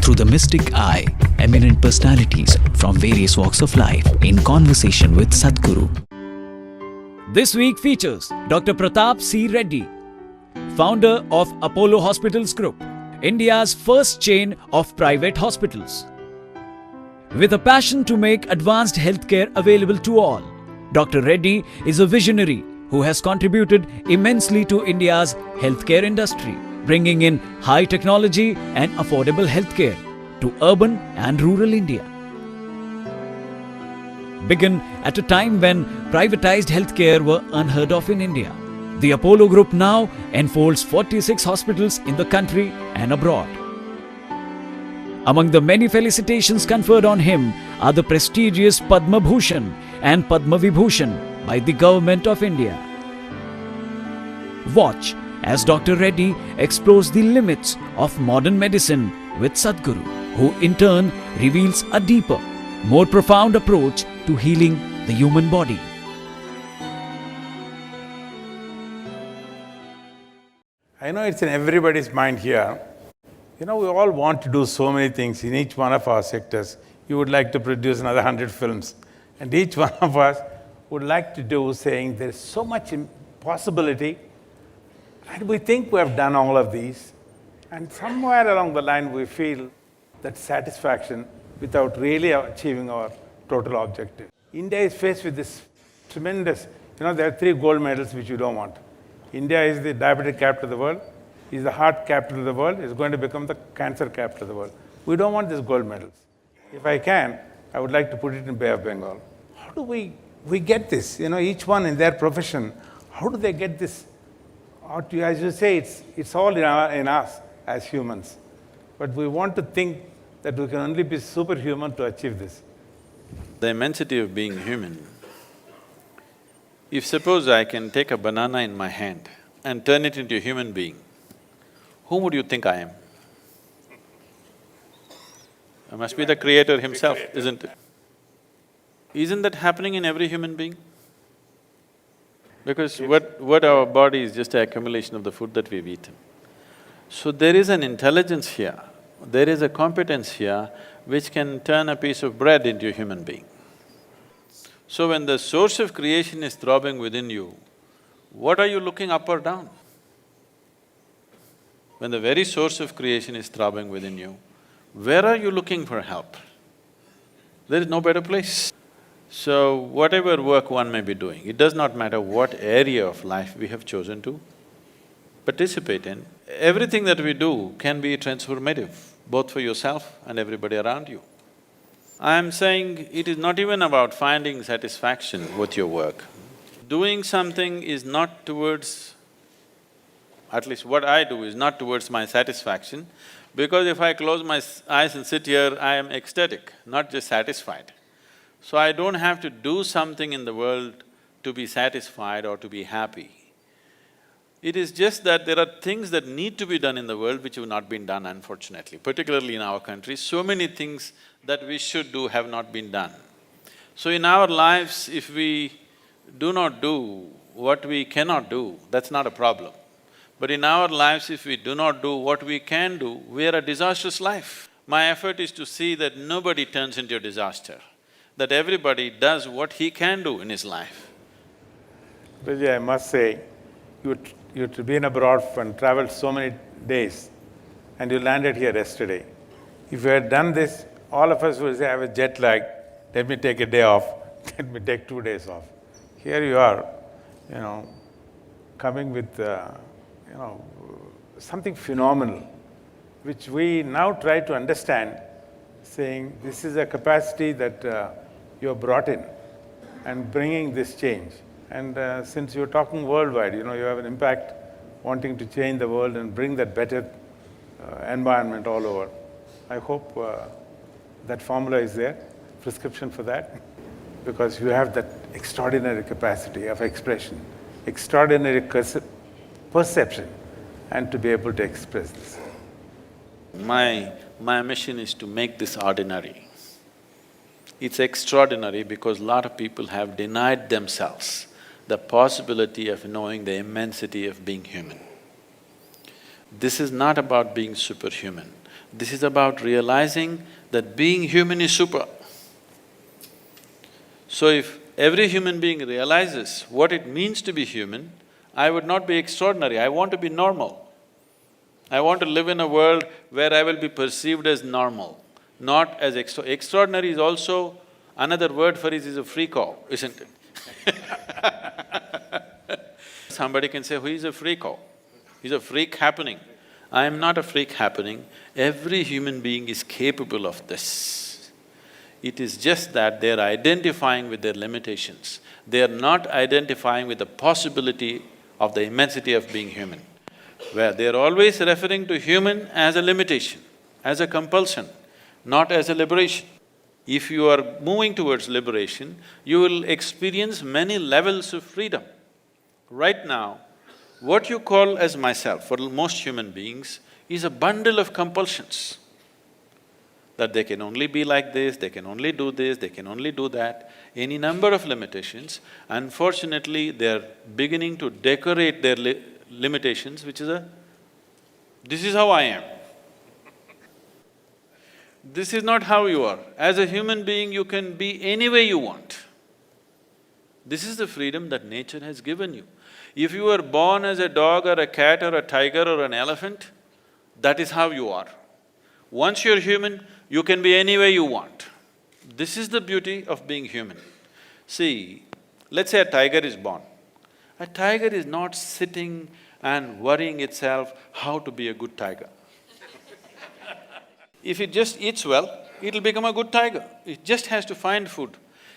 through the mystic eye, eminent personalities from various walks of life in conversation with Sadhguru. This week features Dr. Prathap C Reddy, founder of Apollo Hospitals Group, India's first chain of private hospitals. With a passion to make advanced healthcare available to all, Dr. Reddy is a visionary who has contributed immensely to India's healthcare industry, bringing in high technology and affordable healthcare to urban and rural India. Begun at a time when privatized healthcare were unheard of in India, the Apollo Group now enfolds 46 hospitals in the country and abroad. Among the many felicitations conferred on him are the prestigious Padma Bhushan and Padma Vibhushan by the Government of India. Watch as Dr. Reddy explores the limits of modern medicine with Sadhguru, who in turn reveals a deeper, more profound approach to healing the human body. I know it's in everybody's mind here. We all want to do so many things in each one of our sectors. You would like to produce another 100 films. And each one of us would like to do, saying there's so much possibility. And we think we have done all of these. And somewhere along the line, we feel that satisfaction without really achieving our total objective. India is faced with this tremendous, there are 3 gold medals which you don't want. India is the diabetic capital of the world, is the heart capital of the world, is going to become the cancer capital of the world. We don't want these gold medals. If I can, I would like to put it in Bay of Bengal. How do we get this? Each one in their profession, how do they get this? As you say, it's all in us as humans. But we want to think that we can only be superhuman to achieve this. The immensity of being human. If suppose I can take a banana in my hand and turn it into a human being, whom would you think I am? I must be the creator himself, isn't it? Isn't that happening in every human being? Because what our body is just an accumulation of the food that we've eaten. So there is an intelligence here, there is a competence here which can turn a piece of bread into a human being. So when the source of creation is throbbing within you, what are you looking up or down? When the very source of creation is throbbing within you, where are you looking for help? There is no better place. So whatever work one may be doing, it does not matter what area of life we have chosen to participate in, everything that we do can be transformative, both for yourself and everybody around you. I am saying it is not even about finding satisfaction with your work. Doing something is not towards, at least what I do is not towards my satisfaction, because if I close my eyes and sit here, I am ecstatic, not just satisfied. So I don't have to do something in the world to be satisfied or to be happy. It is just that there are things that need to be done in the world which have not been done, unfortunately, particularly in our country. So many things that we should do have not been done. So in our lives, if we do not do what we cannot do, that's not a problem. But in our lives, if we do not do what we can do, we are a disastrous life. My effort is to see that nobody turns into a disaster, that everybody does what he can do in his life. Vijay, I must say, you've been abroad and traveled so many days, and you landed here yesterday. If you had done this, all of us would say, I have a jet lag, let me take a day off, let me take 2 days off. Here you are, coming with, something phenomenal, which we now try to understand, saying this is a capacity that you have brought in and bringing this change. And since you're talking worldwide, you have an impact wanting to change the world and bring that better environment all over. I hope that formula is there, prescription for that, because you have that extraordinary capacity of expression, extraordinary perception, and to be able to express this. My mission is to make this ordinary. It's extraordinary because a lot of people have denied themselves the possibility of knowing the immensity of being human. This is not about being superhuman. This is about realizing that being human is super. So if every human being realizes what it means to be human, I would not be extraordinary, I want to be normal. I want to live in a world where I will be perceived as normal, not as extraordinary is also… another word for it is a freako, isn't it? Somebody can say, who is a freako? He's a freak happening. I am not a freak happening. Every human being is capable of this. It is just that they're identifying with their limitations. They're not identifying with the possibility of the immensity of being human, where they're always referring to human as a limitation, as a compulsion, not as a liberation. If you are moving towards liberation, you will experience many levels of freedom. Right now, what you call as myself, for most human beings, is a bundle of compulsions. That they can only be like this, they can only do this, they can only do that, any number of limitations. Unfortunately, they're beginning to decorate their limitations, which is this is how I am. This is not how you are. As a human being, you can be any way you want. This is the freedom that nature has given you. If you were born as a dog or a cat or a tiger or an elephant, that is how you are. Once you're human, you can be any way you want. This is the beauty of being human. See, let's say a tiger is born. A tiger is not sitting and worrying itself how to be a good tiger. If it just eats well, it'll become a good tiger. It just has to find food.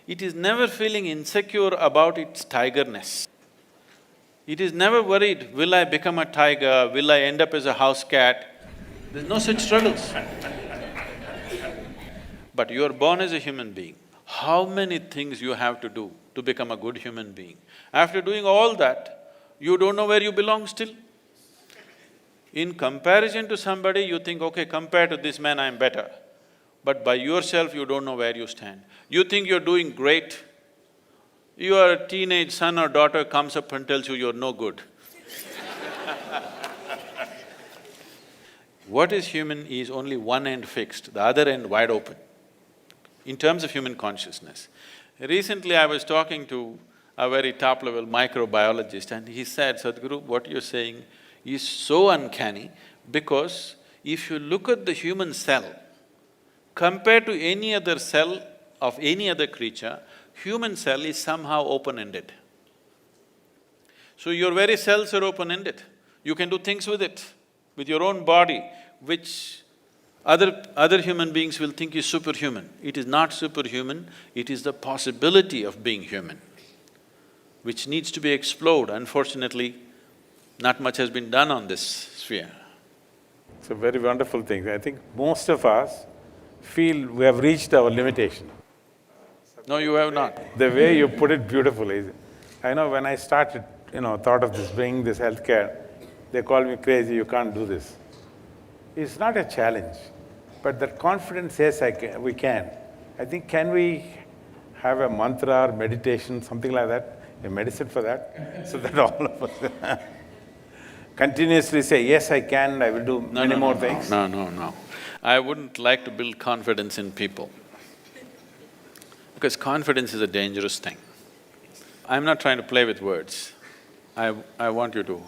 It is never feeling insecure about its tigerness. It is never worried, will I become a tiger, will I end up as a house cat? There's no such struggles. But you are born as a human being. How many things you have to do to become a good human being? After doing all that, you don't know where you belong still. In comparison to somebody, you think, okay, compared to this man, I'm better. But by yourself, you don't know where you stand. You think you're doing great. Your teenage son or daughter comes up and tells you you're no good. What is human is only one end fixed, the other end wide open, in terms of human consciousness. Recently, I was talking to a very top-level microbiologist and he said, Sadhguru, what you're saying is so uncanny because if you look at the human cell, compared to any other cell of any other creature, human cell is somehow open-ended. So your very cells are open-ended. You can do things with it, with your own body, which other human beings will think is superhuman. It is not superhuman, it is the possibility of being human, which needs to be explored. Unfortunately, not much has been done on this sphere. It's a very wonderful thing. I think most of us feel we have reached our limitation. No, you have not. The way you put it beautifully. I know when I started, thought of this, bringing this healthcare, they called me crazy, you can't do this. It's not a challenge, but that confidence says we can. I think, can we have a mantra or meditation, something like that, a medicine for that, so that all of us continuously say, yes, I can, I will do many more things? No. I wouldn't like to build confidence in people, because confidence is a dangerous thing. I'm not trying to play with words. I want you to,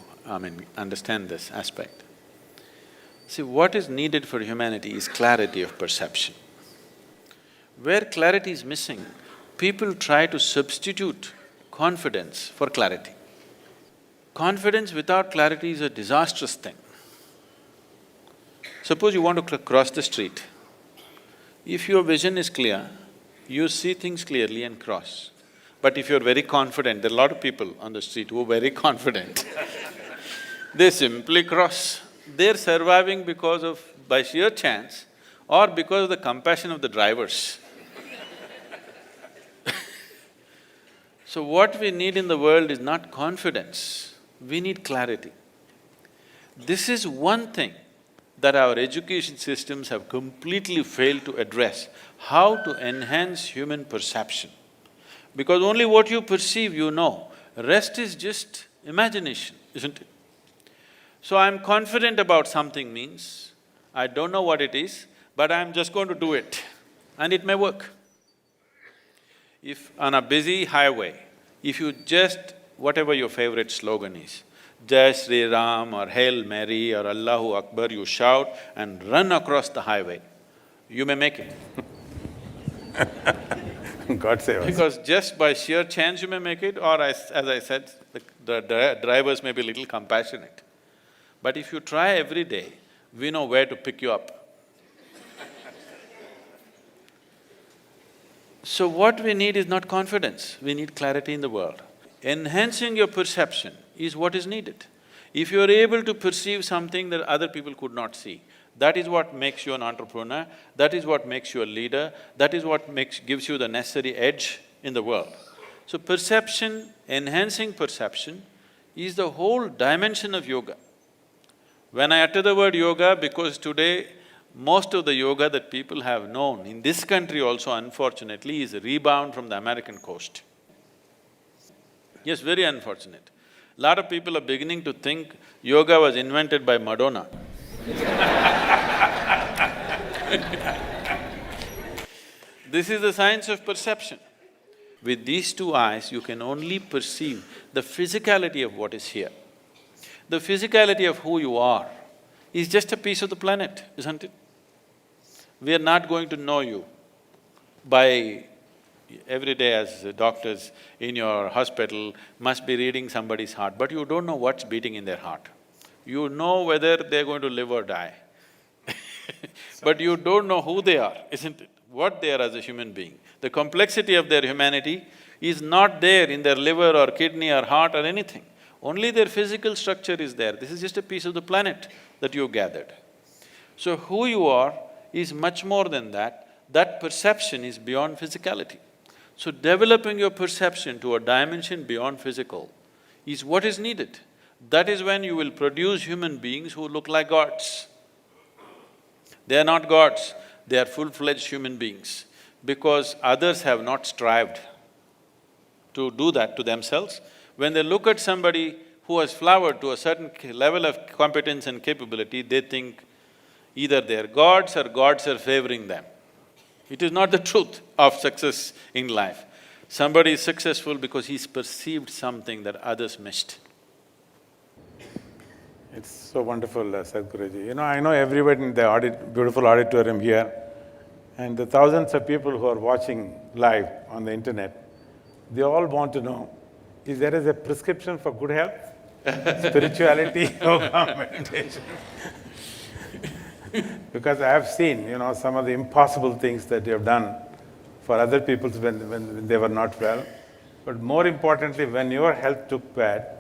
understand this aspect. See, what is needed for humanity is clarity of perception. Where clarity is missing, people try to substitute confidence for clarity. Confidence without clarity is a disastrous thing. Suppose you want to cross the street. If your vision is clear, you see things clearly and cross. But if you're very confident, there are a lot of people on the street who are very confident, they simply cross. They're surviving by sheer chance or because of the compassion of the drivers. So what we need in the world is not confidence, we need clarity. This is one thing that our education systems have completely failed to address, how to enhance human perception. Because only what you perceive you know, rest is just imagination, isn't it? So I'm confident about something means I don't know what it is, but I'm just going to do it, and it may work. If on a busy highway, if you just… whatever your favorite slogan is, Jai Sri Ram or Hail Mary or Allahu Akbar, you shout and run across the highway, you may make it. God save us. Because just by sheer chance you may make it, or as I said, the drivers may be a little compassionate. But if you try every day, we know where to pick you up. So what we need is not confidence, we need clarity in the world. Enhancing your perception is what is needed. If you are able to perceive something that other people could not see, that is what makes you an entrepreneur, that is what makes you a leader, that is what gives you the necessary edge in the world. So perception, enhancing perception is the whole dimension of yoga. When I utter the word yoga, because today most of the yoga that people have known in this country also unfortunately is a rebound from the American coast. Yes, very unfortunate. Lot of people are beginning to think yoga was invented by Madonna. This is the science of perception. With these two eyes, you can only perceive the physicality of what is here. The physicality of who you are is just a piece of the planet, isn't it? We are not going to know you by… every day as doctors in your hospital must be reading somebody's heart, but you don't know what's beating in their heart. You know whether they're going to live or die but you don't know who they are, isn't it? What they are as a human being. The complexity of their humanity is not there in their liver or kidney or heart or anything. Only their physical structure is there. This is just a piece of the planet that you've gathered. So who you are is much more than that. That perception is beyond physicality. So developing your perception to a dimension beyond physical is what is needed. That is when you will produce human beings who look like gods. They are not gods, they are full-fledged human beings, because others have not strived to do that to themselves. When they look at somebody who has flowered to a certain level of competence and capability, they think either they're gods or gods are favoring them. It is not the truth of success in life. Somebody is successful because he's perceived something that others missed. It's so wonderful, Sadhguruji. You know, I know everybody in the beautiful auditorium here, and the thousands of people who are watching live on the internet, they all want to know, is there a prescription for good health? Spirituality, yoga, meditation. Because I have seen, some of the impossible things that you have done for other people when they were not well. But more importantly, when your health took bad,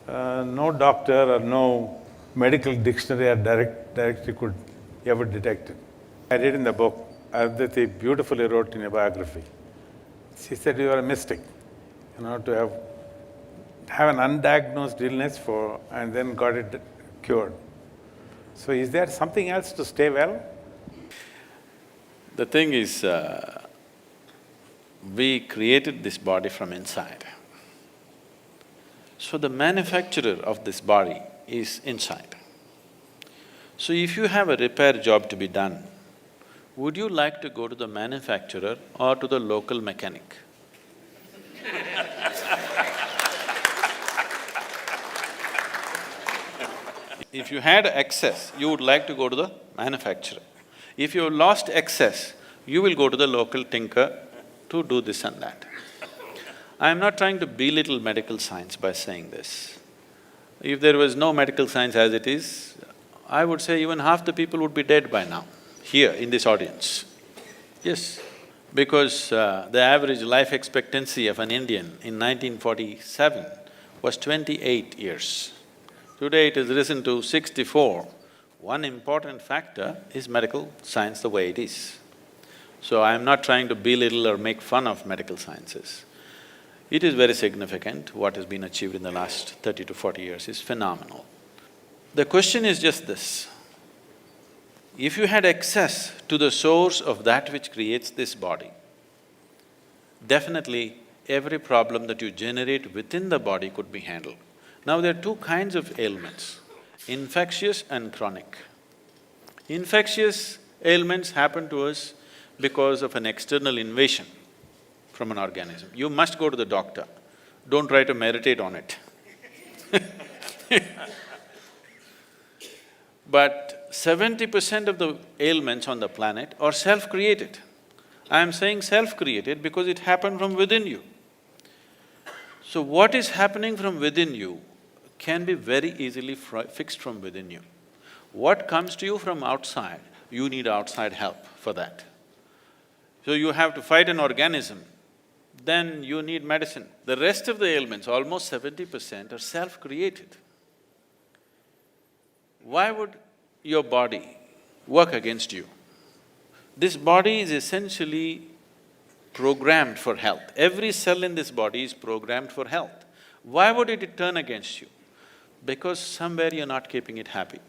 no doctor or no medical dictionary or directory could ever detect it. I read in the book, Aditi beautifully wrote in a biography. She said you are a mystic, to have an undiagnosed illness and then got it cured. So is there something else to stay well? The thing is, we created this body from inside. So the manufacturer of this body is inside. So if you have a repair job to be done, would you like to go to the manufacturer or to the local mechanic? If you had excess, you would like to go to the manufacturer. If you lost excess, you will go to the local tinker to do this and that. I am not trying to belittle medical science by saying this. If there was no medical science as it is, I would say even half the people would be dead by now, here in this audience. Yes, because the average life expectancy of an Indian in 1947 was 28 years. Today it has risen to 64. One important factor is medical science the way it is. So I am not trying to belittle or make fun of medical sciences. It is very significant. What has been achieved in the last 30 to 40 years is phenomenal. The question is just this: if you had access to the source of that which creates this body, definitely every problem that you generate within the body could be handled. Now there are two kinds of ailments, infectious and chronic. Infectious ailments happen to us because of an external invasion from an organism. You must go to the doctor. Don't try to meditate on it. But 70% of the ailments on the planet are self-created. I am saying self-created because it happened from within you. So what is happening from within you can be very easily fixed from within you. What comes to you from outside, you need outside help for that. So you have to fight an organism, then you need medicine. The rest of the ailments, almost 70%, are self-created. Why would your body work against you? This body is essentially programmed for health. Every cell in this body is programmed for health. Why would it turn against you? Because somewhere you're not keeping it happy.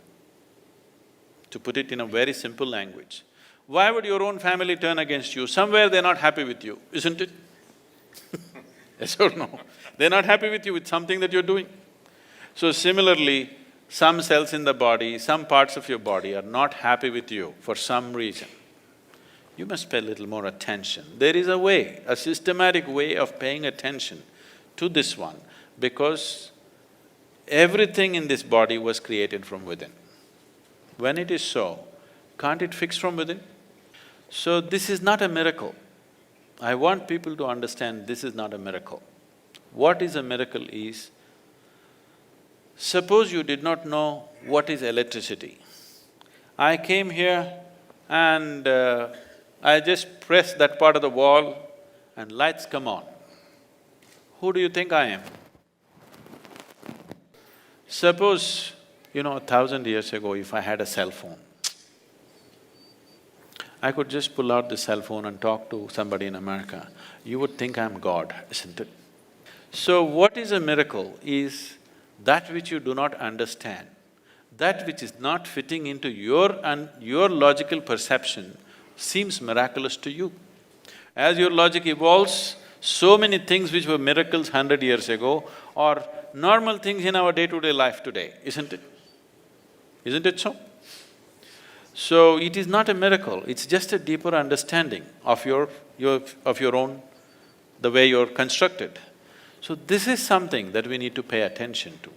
To put it in a very simple language, why would your own family turn against you? Somewhere they're not happy with you, isn't it? Yes or no? They're not happy with you with something that you're doing. So similarly, some cells in the body, some parts of your body are not happy with you for some reason. You must pay a little more attention. There is a way, a systematic way of paying attention to this one, because everything in this body was created from within. When it is so, can't it fix from within? So this is not a miracle. I want people to understand this is not a miracle. What is a miracle is, suppose you did not know what is electricity. I came here and I just press that part of the wall and lights come on. Who do you think I am? Suppose, 1,000 years ago, if I had a cell phone, I could just pull out the cell phone and talk to somebody in America. You would think I'm God, isn't it? So what is a miracle is that which you do not understand, that which is not fitting into your logical perception seems miraculous to you. As your logic evolves, so many things which were miracles 100 years ago are normal things in our day-to-day life today, isn't it? Isn't it so? So it is not a miracle, it's just a deeper understanding of your own, the way you're constructed. So this is something that we need to pay attention to.